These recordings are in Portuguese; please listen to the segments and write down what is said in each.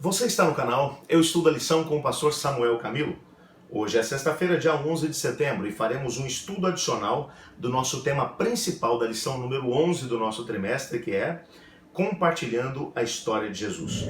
Você está no canal Eu Estudo a Lição com o pastor Samuel Camilo. Hoje é sexta-feira, dia 11 de setembro, e faremos um estudo adicional do nosso tema principal da lição número 11 do nosso trimestre, que é Compartilhando a História de Jesus.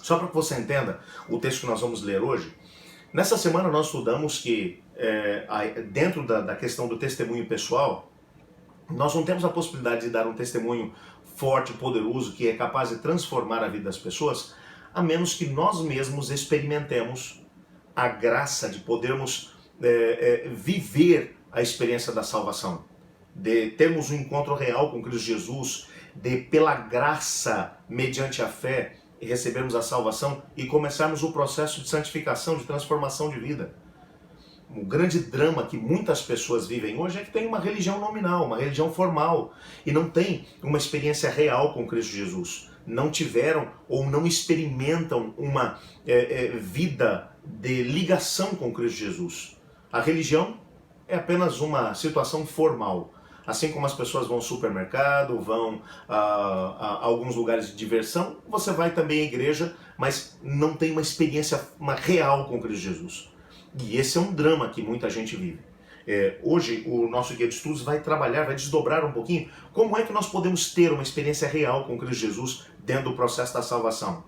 Só para que você entenda o texto que nós vamos ler hoje, nessa semana nós estudamos que dentro da questão do testemunho pessoal, nós não temos a possibilidade de dar um testemunho forte, poderoso, que é capaz de transformar a vida das pessoas, a menos que nós mesmos experimentemos a graça de podermos viver a experiência da salvação, de termos um encontro real com Cristo Jesus, de pela graça, mediante a fé, recebermos a salvação e começarmos o processo de santificação, de transformação de vida. O grande drama que muitas pessoas vivem hoje é que tem uma religião nominal, uma religião formal, e não tem uma experiência real com Cristo Jesus. Não tiveram ou não experimentam uma vida de ligação com Cristo Jesus. A religião é apenas uma situação formal. Assim como as pessoas vão ao supermercado, vão a alguns lugares de diversão, você vai também à igreja, mas não tem uma experiência real com Cristo Jesus. E esse é um drama que muita gente vive. Hoje o nosso guia de estudos vai trabalhar, vai desdobrar um pouquinho como é que nós podemos ter uma experiência real com Cristo Jesus dentro do processo da salvação.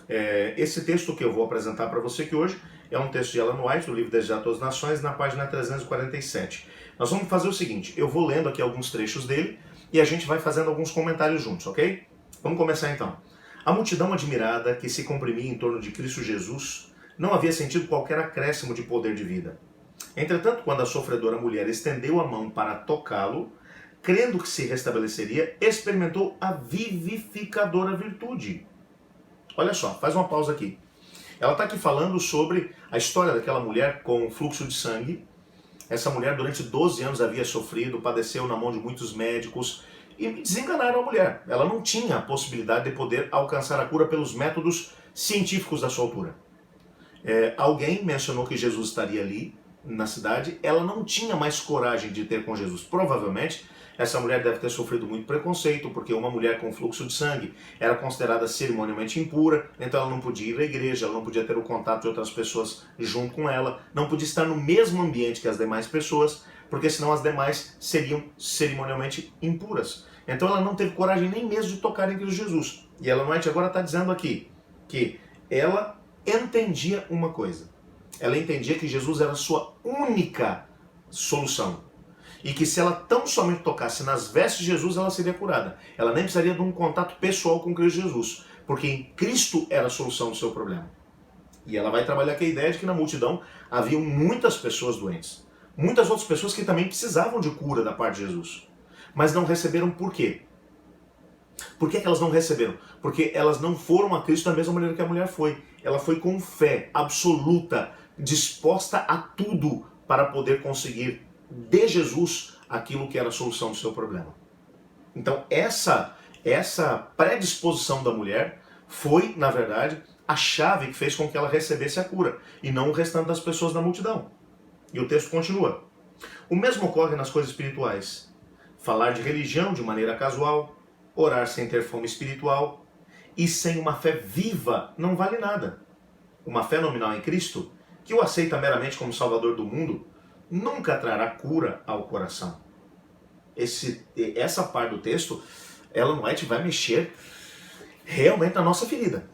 Esse texto que eu vou apresentar para você aqui hoje é um texto de Ellen White, do livro Desejar a Todas as Nações, na página 347. Nós vamos fazer o seguinte, eu vou lendo aqui alguns trechos dele e a gente vai fazendo alguns comentários juntos, ok? Vamos começar então. A multidão admirada que se comprimia em torno de Cristo Jesus não havia sentido qualquer acréscimo de poder de vida. Entretanto, quando a sofredora mulher estendeu a mão para tocá-lo, crendo que se restabeleceria, experimentou a vivificadora virtude. Olha só, faz uma pausa aqui. Ela está aqui falando sobre a história daquela mulher com fluxo de sangue. Essa mulher durante 12 anos havia sofrido, padeceu na mão de muitos médicos e desenganaram a mulher. Ela não tinha a possibilidade de poder alcançar a cura pelos métodos científicos da sua altura. Alguém mencionou que Jesus estaria ali na cidade, ela não tinha mais coragem de ter com Jesus. Provavelmente essa mulher deve ter sofrido muito preconceito, porque uma mulher com fluxo de sangue era considerada cerimonialmente impura, então ela não podia ir à igreja, ela não podia ter o contato de outras pessoas junto com ela, não podia estar no mesmo ambiente que as demais pessoas, porque senão as demais seriam cerimonialmente impuras. Então ela não teve coragem nem mesmo de tocar em Cristo Jesus. E Ellen White agora está dizendo aqui que ela entendia uma coisa. Ela entendia que Jesus era a sua única solução. E que se ela tão somente tocasse nas vestes de Jesus, ela seria curada. Ela nem precisaria de um contato pessoal com Cristo Jesus, porque em Cristo era a solução do seu problema. E ela vai trabalhar com a ideia de que na multidão haviam muitas pessoas doentes. Muitas outras pessoas que também precisavam de cura da parte de Jesus. Mas não receberam por quê? Por que elas não receberam? Porque elas não foram a Cristo da mesma maneira que a mulher foi. Ela foi com fé absoluta, disposta a tudo para poder conseguir de Jesus aquilo que era a solução do seu problema. Então essa predisposição da mulher foi, na verdade, a chave que fez com que ela recebesse a cura, e não o restante das pessoas da multidão. E o texto continua. O mesmo ocorre nas coisas espirituais. Falar de religião de maneira casual, orar sem ter fome espiritual e sem uma fé viva não vale nada. Uma fé nominal em Cristo, que o aceita meramente como Salvador do mundo, nunca trará cura ao coração. Essa parte do texto, Ellen White vai mexer realmente na nossa ferida.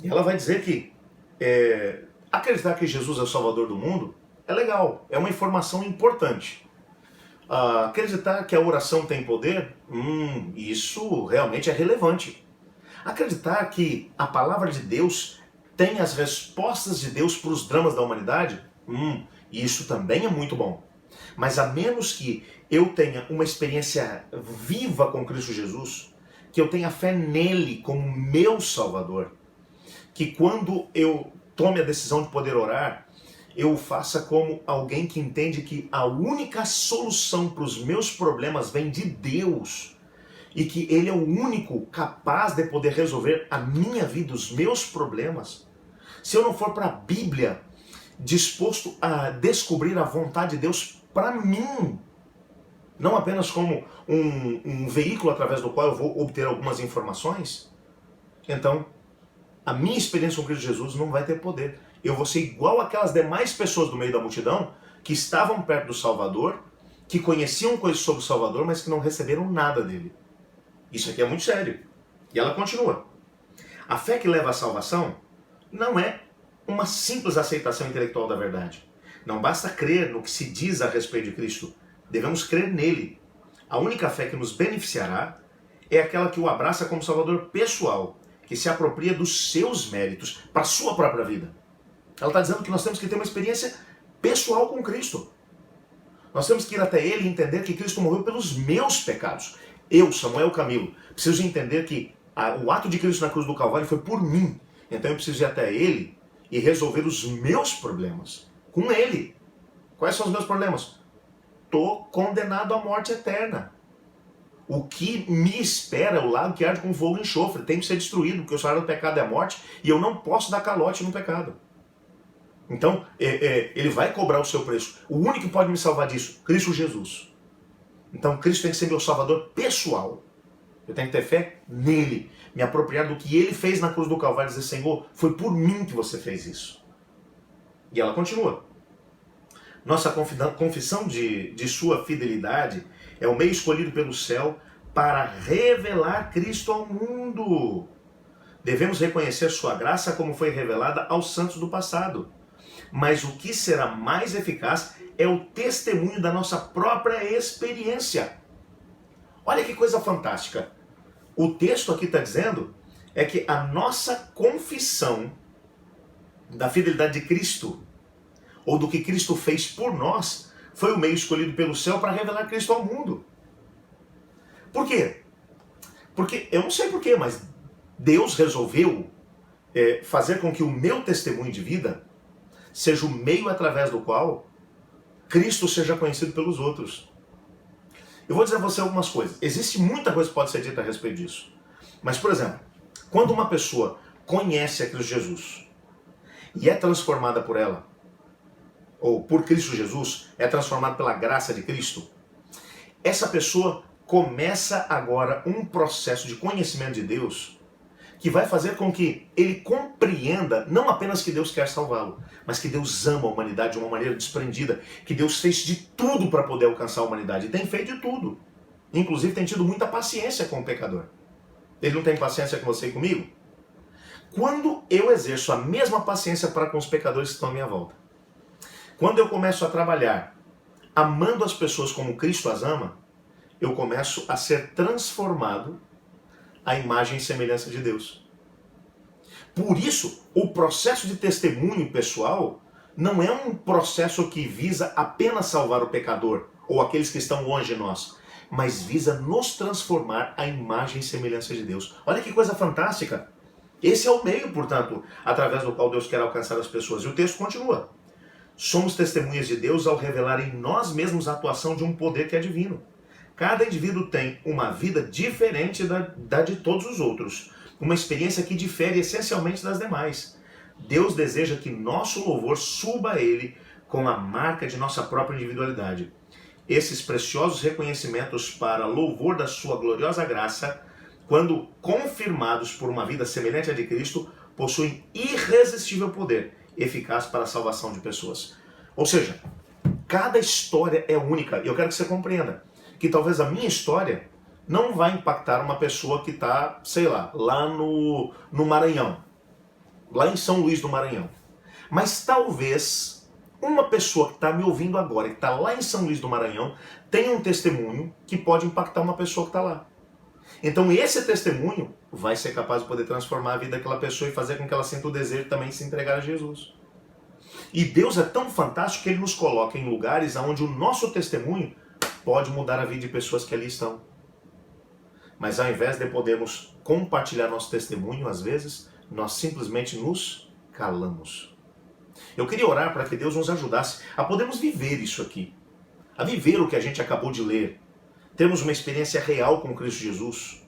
E ela vai dizer que acreditar que Jesus é o Salvador do mundo é legal, é uma informação importante. Acreditar que a oração tem poder, isso realmente é relevante. Acreditar que a palavra de Deus tem as respostas de Deus para os dramas da humanidade, isso também é muito bom. Mas a menos que eu tenha uma experiência viva com Cristo Jesus, que eu tenha fé nele como meu Salvador, que quando eu tome a decisão de poder orar, eu o faça como alguém que entende que a única solução para os meus problemas vem de Deus e que Ele é o único capaz de poder resolver a minha vida, os meus problemas. Se eu não for para a Bíblia disposto a descobrir a vontade de Deus para mim, não apenas como um veículo através do qual eu vou obter algumas informações, então a minha experiência com Cristo Jesus não vai ter poder. Eu vou ser igual aquelas demais pessoas do meio da multidão que estavam perto do Salvador, que conheciam coisas sobre o Salvador, mas que não receberam nada dele. Isso aqui é muito sério. E ela continua. A fé que leva à salvação não é uma simples aceitação intelectual da verdade. Não basta crer no que se diz a respeito de Cristo. Devemos crer nele. A única fé que nos beneficiará é aquela que o abraça como Salvador pessoal, que se apropria dos seus méritos para a sua própria vida. Ela está dizendo que nós temos que ter uma experiência pessoal com Cristo. Nós temos que ir até Ele e entender que Cristo morreu pelos meus pecados. Eu, Samuel Camilo, preciso entender que o ato de Cristo na cruz do Calvário foi por mim. Então eu preciso ir até Ele e resolver os meus problemas com Ele. Quais são os meus problemas? Estou condenado à morte eterna. O que me espera é o lago que arde com fogo e enxofre. Tem que ser destruído, porque o salário do pecado é a morte e eu não posso dar calote no pecado. Então, ele vai cobrar o seu preço. O único que pode me salvar disso, Cristo Jesus. Então, Cristo tem que ser meu salvador pessoal. Eu tenho que ter fé nele, me apropriar do que ele fez na cruz do Calvário e dizer, Senhor, foi por mim que você fez isso. E ela continua. Nossa confissão de sua fidelidade é o meio escolhido pelo céu para revelar Cristo ao mundo. Devemos reconhecer sua graça como foi revelada aos santos do passado. Mas o que será mais eficaz é o testemunho da nossa própria experiência. Olha que coisa fantástica. O texto aqui está dizendo é que a nossa confissão da fidelidade de Cristo, ou do que Cristo fez por nós, foi o meio escolhido pelo céu para revelar Cristo ao mundo. Por quê? Porque, eu não sei porquê, mas Deus resolveu fazer com que o meu testemunho de vida seja o meio através do qual Cristo seja conhecido pelos outros. Eu vou dizer a você algumas coisas. Existe muita coisa que pode ser dita a respeito disso. Mas, por exemplo, quando uma pessoa conhece a Cristo Jesus e é transformada por ela, ou por Cristo Jesus, é transformada pela graça de Cristo, essa pessoa começa agora um processo de conhecimento de Deus que vai fazer com que ele compreenda não apenas que Deus quer salvá-lo, mas que Deus ama a humanidade de uma maneira desprendida, que Deus fez de tudo para poder alcançar a humanidade, e tem feito de tudo. Inclusive tem tido muita paciência com o pecador. Ele não tem paciência com você e comigo? Quando eu exerço a mesma paciência para com os pecadores que estão à minha volta, quando eu começo a trabalhar amando as pessoas como Cristo as ama, eu começo a ser transformado à imagem e semelhança de Deus. Por isso, o processo de testemunho pessoal não é um processo que visa apenas salvar o pecador ou aqueles que estão longe de nós, mas visa nos transformar à imagem e semelhança de Deus. Olha que coisa fantástica! Esse é o meio, portanto, através do qual Deus quer alcançar as pessoas. E o texto continua. Somos testemunhas de Deus ao revelar em nós mesmos a atuação de um poder que é divino. Cada indivíduo tem uma vida diferente da de todos os outros, uma experiência que difere essencialmente das demais. Deus deseja que nosso louvor suba a Ele com a marca de nossa própria individualidade. Esses preciosos reconhecimentos para louvor da sua gloriosa graça, quando confirmados por uma vida semelhante à de Cristo, possuem irresistível poder, eficaz para a salvação de pessoas. Ou seja, cada história é única, e eu quero que você compreenda que talvez a minha história não vai impactar uma pessoa que está, sei lá no Maranhão, lá em São Luís do Maranhão. Mas talvez uma pessoa que está me ouvindo agora, que está lá em São Luís do Maranhão, tenha um testemunho que pode impactar uma pessoa que está lá. Então esse testemunho vai ser capaz de poder transformar a vida daquela pessoa e fazer com que ela sinta o desejo de também se entregar a Jesus. E Deus é tão fantástico que Ele nos coloca em lugares onde o nosso testemunho pode mudar a vida de pessoas que ali estão. Mas ao invés de podermos compartilhar nosso testemunho, às vezes, nós simplesmente nos calamos. Eu queria orar para que Deus nos ajudasse a podermos viver isso aqui, a viver o que a gente acabou de ler, termos uma experiência real com Cristo Jesus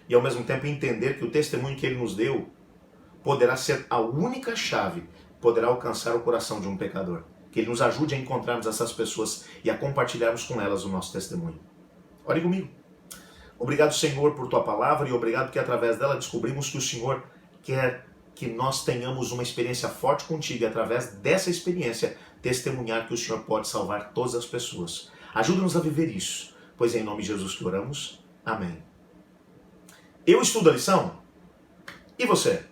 e ao mesmo tempo entender que o testemunho que Ele nos deu poderá ser a única chave que poderá alcançar o coração de um pecador. Que Ele nos ajude a encontrarmos essas pessoas e a compartilharmos com elas o nosso testemunho. Ore comigo. Obrigado, Senhor, por Tua palavra e obrigado que através dela descobrimos que o Senhor quer que nós tenhamos uma experiência forte contigo e através dessa experiência testemunhar que o Senhor pode salvar todas as pessoas. Ajuda-nos a viver isso, pois é em nome de Jesus que oramos. Amém. Eu estudo a lição? E você?